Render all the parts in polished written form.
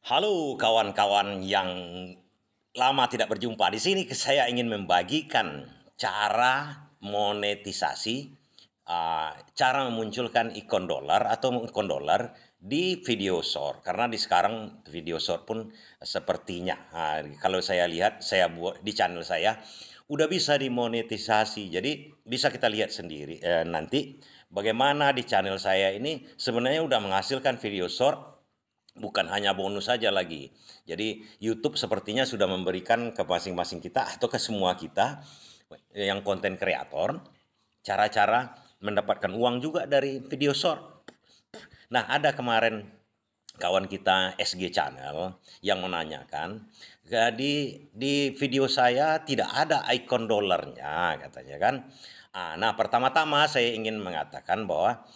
Halo kawan-kawan yang lama tidak berjumpa. Di sini saya ingin membagikan cara monetisasi, cara memunculkan ikon dolar atau ikon dolar di video short. Karena di sekarang video short pun sepertinya, kalau saya lihat, saya buat di channel saya udah bisa dimonetisasi. Jadi bisa kita lihat sendiri nanti bagaimana di channel saya ini sebenarnya udah menghasilkan video short. Bukan hanya bonus saja lagi. Jadi YouTube sepertinya sudah memberikan ke masing-masing kita atau ke semua kita yang konten kreator cara-cara mendapatkan uang juga dari video short. Nah, ada kemarin kawan kita SG Channel yang menanyakan, jadi di video saya tidak ada ikon dolarnya katanya kan. Nah, pertama-tama saya ingin mengatakan bahwa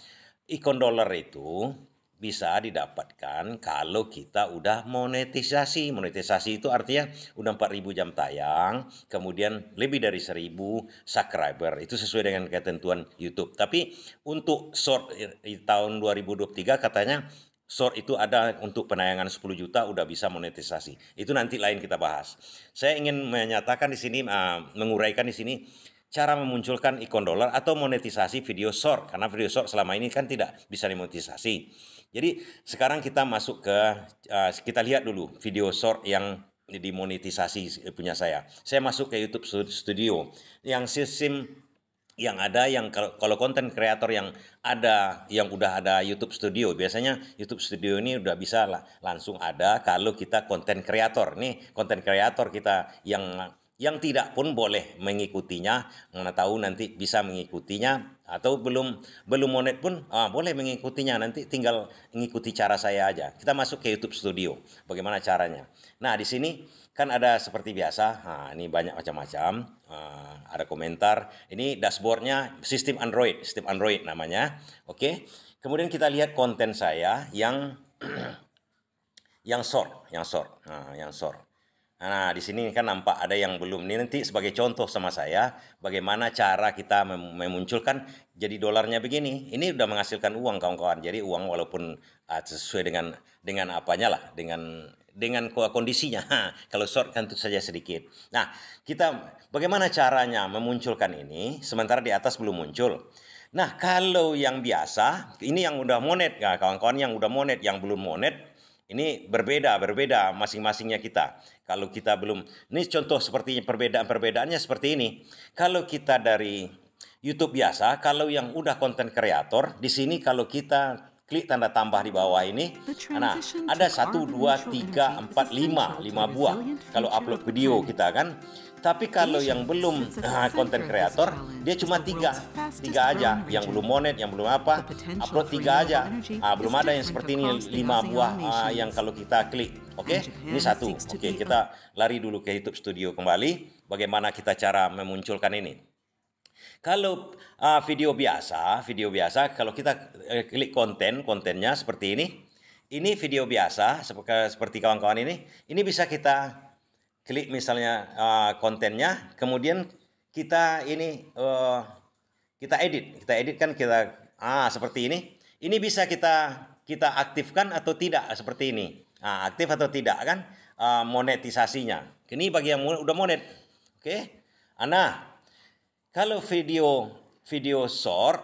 ikon dolar itu bisa didapatkan kalau kita udah monetisasi. Monetisasi itu artinya udah 4.000 jam tayang, kemudian lebih dari 1.000 subscriber. Itu sesuai dengan ketentuan YouTube. Tapi untuk short di tahun 2023 katanya short itu ada untuk penayangan 10 juta udah bisa monetisasi. Itu nanti lain kita bahas. Saya ingin menyatakan di sini, menguraikan di sini cara memunculkan ikon dolar atau monetisasi video short, karena video short selama ini kan tidak bisa dimonetisasi. Jadi sekarang kita masuk ke kita lihat dulu video short yang dimonetisasi punya saya. Saya masuk ke YouTube Studio yang sistem yang ada, yang kalau konten kreator yang ada, yang udah ada YouTube Studio, biasanya YouTube Studio ini udah bisa langsung ada kalau kita konten kreator. Nih konten kreator kita yang tidak pun boleh mengikutinya, mana tahu nanti bisa mengikutinya, atau belum monet pun boleh mengikutinya, nanti tinggal mengikuti cara saya aja. Kita masuk ke YouTube Studio, bagaimana caranya? Nah, di sini kan ada seperti biasa, ini banyak macam-macam, ada komentar, ini dashboardnya sistem Android namanya, oke. Kemudian kita lihat konten saya yang yang short. Nah, di sini kan nampak ada yang belum. Ini nanti sebagai contoh sama saya bagaimana cara kita memunculkan jadi dolarnya begini. Ini udah menghasilkan uang kawan-kawan. Jadi uang walaupun sesuai dengan apanya lah, dengan kondisinya. Kalau short kan tentu saja sedikit. Nah, kita bagaimana caranya memunculkan ini sementara di atas belum muncul. Nah, kalau yang biasa, ini yang udah monet, ya kawan-kawan, yang udah monet, yang belum monet, ini berbeda masing-masingnya kita. Kalau kita belum, ini contoh seperti perbedaannya seperti ini. Kalau kita dari YouTube biasa, kalau yang udah konten kreator, di sini kalau kita klik tanda tambah di bawah ini, nah ada 1, 2, 3, 4, 5 buah kalau upload video kita kan. Tapi kalau yang belum konten kreator, dia cuma tiga aja. Yang belum monet, yang belum apa, upload 3 aja. Belum ada yang seperti ini 5 buah yang kalau kita klik. Oke, ini 1. Oke, kita lari dulu ke YouTube Studio kembali. Bagaimana kita cara memunculkan ini? Kalau video biasa, kalau kita klik kontennya seperti ini video biasa seperti kawan-kawan ini bisa kita klik misalnya kontennya, kemudian kita kita edit kan kita seperti ini. Ini bisa kita aktifkan atau tidak seperti ini. Aktif atau tidak kan monetisasinya. Ini bagi yang udah monet. Oke. Nah, kalau video short,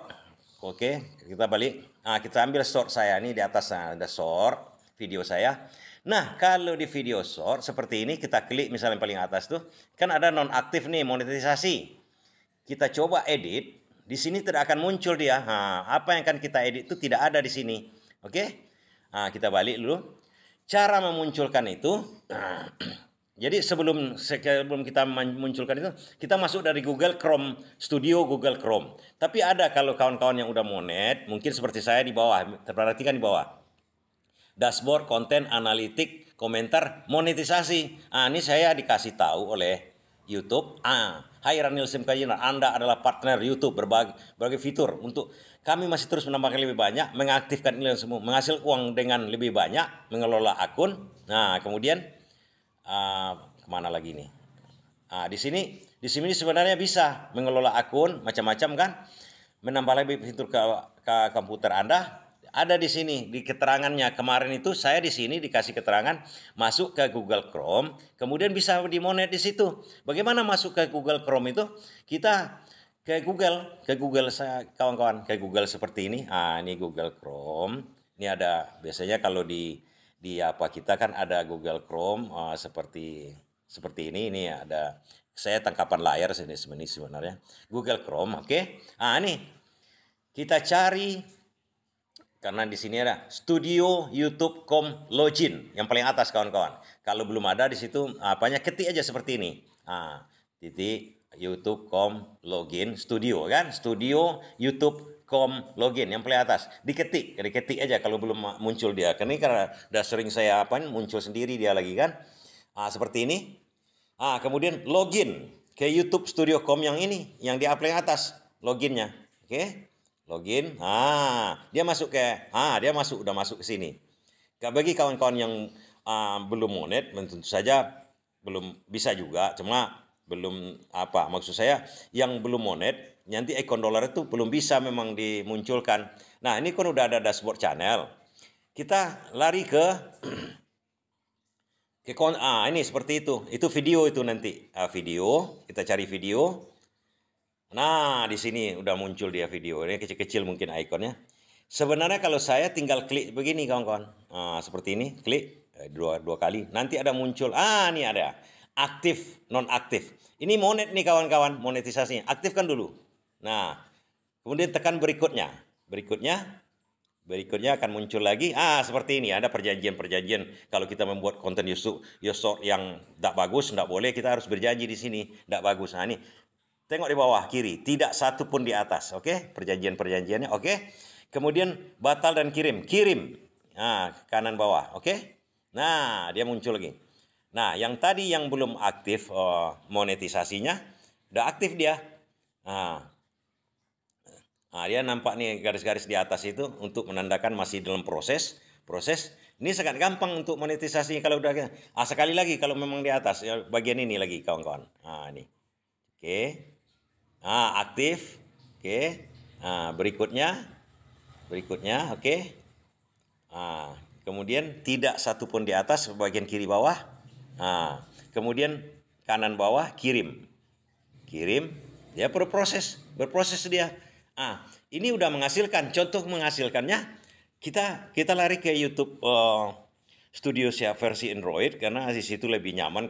oke, kita balik. Kita ambil short saya ini, di atas ada short video saya. Nah, kalau di video short seperti ini, kita klik misalnya yang paling atas tuh, kan ada nonaktif nih monetisasi. Kita coba edit, di sini tidak akan muncul dia. Apa yang akan kita edit itu tidak ada di sini. Oke? Kita balik dulu. Cara memunculkan itu, jadi sebelum kita memunculkan itu, kita masuk dari Google Chrome Studio, Google Chrome. Tapi ada kalau kawan-kawan yang udah monet, mungkin seperti saya di bawah, perhatikan di bawah. Dashboard, konten, analitik, komentar, monetisasi. Ini saya dikasih tahu oleh YouTube. Hai Ranil Simkajina, Anda adalah partner YouTube, berbagai fitur untuk kami masih terus menambahkan lebih banyak, mengaktifkan ini semua, menghasilkan uang dengan lebih banyak, mengelola akun. Nah, kemudian kemana lagi nih? Di sini sebenarnya bisa mengelola akun macam-macam kan, menambah lebih fitur ke komputer Anda. ada di sini di keterangannya. Kemarin itu saya di sini dikasih keterangan masuk ke Google Chrome, kemudian bisa dimonet di situ. Bagaimana masuk ke Google Chrome itu? Kita ke Google saya kawan-kawan, ke Google seperti ini. Ah, ini Google Chrome. Ini ada biasanya kalau di apa kita kan ada Google Chrome seperti ini. Ini ada saya tangkapan layar sini sebenarnya. Google Chrome, oke. Ah, ini kita cari karena di sini ada Studio YouTube.com Login yang paling atas kawan-kawan. Kalau belum ada di situ apanya ketik aja seperti ini. Titik YouTube.com Login Studio kan? Studio YouTube.com Login yang paling atas. Diketik aja kalau belum muncul dia. Karena udah sering saya muncul sendiri dia lagi kan. Seperti ini. Kemudian login ke YouTube Studio.com yang ini, yang di paling atas loginnya. Oke. Login, dia masuk udah masuk ke sini. Bagi kawan-kawan yang belum monet, tentu saja belum bisa juga, cuma belum maksud saya yang belum monet, nanti ikon dolar itu belum bisa memang dimunculkan. Nah, ini kan udah ada dashboard channel. Kita lari ke ini seperti itu video itu nanti. Video, kita cari video. Nah, di sini udah muncul dia video. Ini kecil-kecil mungkin ikonnya. Sebenarnya kalau saya tinggal klik begini kawan-kawan. Seperti ini, klik dua kali. Nanti ada muncul. Ini ada. Aktif, non-aktif. Ini monet nih kawan-kawan, monetisasinya. Aktifkan dulu. Nah, kemudian tekan berikutnya. Berikutnya akan muncul lagi. Seperti ini. Ada perjanjian-perjanjian. Kalau kita membuat konten YouTube yang tidak bagus, tidak boleh. Kita harus berjanji di sini. Tidak bagus. Nah, ini. Tengok di bawah kiri, tidak satu pun di atas, oke? Perjanjian-perjanjiannya, oke? Kemudian batal dan kirim. Kanan bawah, oke? Nah, dia muncul lagi. Nah, yang tadi yang belum aktif monetisasinya, udah aktif dia. Dia nampak nih garis-garis di atas itu untuk menandakan masih dalam proses. Ini sangat gampang untuk monetisasinya kalau udah. Sekali lagi kalau memang di atas, bagian ini lagi kawan-kawan. Ini. Oke. Aktif. Oke. Berikutnya, oke. Kemudian tidak satu pun di atas, bagian kiri bawah. Kemudian kanan bawah kirim. Dia berproses dia. Ini udah menghasilkan. Contoh menghasilkannya, kita lari ke YouTube Studio Siap versi Android karena di situ lebih nyaman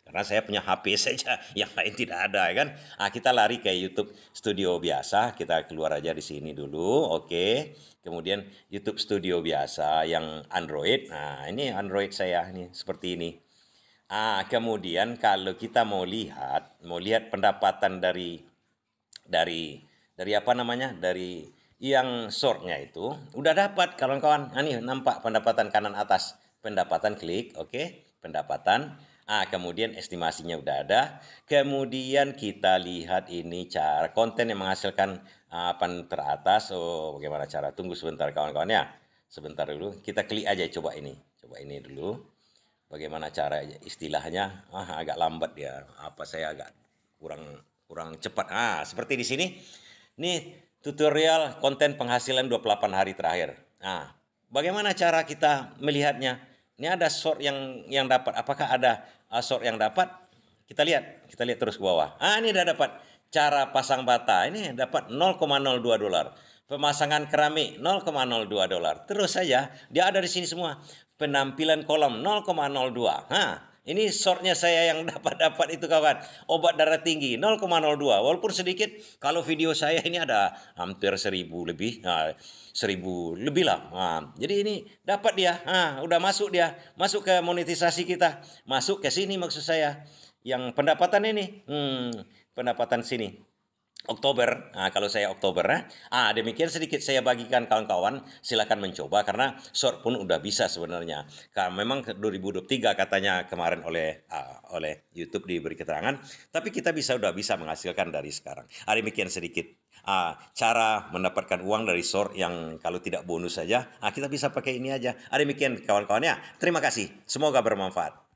karena saya punya HP saja, yang lain tidak ada kan. Kita lari ke YouTube Studio biasa, kita keluar aja di sini dulu, oke. Kemudian YouTube Studio biasa yang Android. Ini Android saya ini seperti ini. Kemudian kalau kita mau lihat pendapatan dari apa namanya? Dari yang shortnya itu udah dapat kawan-kawan. Ini nampak pendapatan kanan atas, pendapatan klik, oke. Pendapatan. Kemudian estimasinya udah ada. Kemudian kita lihat ini cara konten yang menghasilkan teratas. Bagaimana cara? Tunggu sebentar kawan-kawan ya. Sebentar dulu. Kita klik aja coba ini dulu. Bagaimana cara istilahnya? Agak lambat ya. Saya agak kurang cepat. Seperti di sini. Ini tutorial konten penghasilan 28 hari terakhir. Bagaimana cara kita melihatnya? Ini ada short yang dapat. Apakah ada short yang dapat? Kita lihat terus ke bawah. Ini udah dapat. Cara pasang bata ini dapat 0,02 dolar. Pemasangan keramik 0,02 dolar. Terus saja dia ada di sini semua. Penampilan kolom 0,02. Ini shortnya saya yang dapat itu kawan. Obat darah tinggi 0,02. Walaupun sedikit, kalau video saya ini ada hampir 1.000 lebih. 1.000 lebih lah. Jadi ini dapat dia. Udah masuk dia. Masuk ke monetisasi kita. Masuk ke sini maksud saya. Yang pendapatan ini. Pendapatan sini. Oktober, kalau saya Oktober, demikian sedikit saya bagikan kawan-kawan, silakan mencoba karena short pun udah bisa sebenarnya. Karena memang 2023 katanya kemarin oleh YouTube diberi keterangan, tapi kita udah bisa menghasilkan dari sekarang. Demikian sedikit cara mendapatkan uang dari short yang kalau tidak bonus saja, kita bisa pakai ini aja. Demikian kawan-kawan ya. Terima kasih, semoga bermanfaat.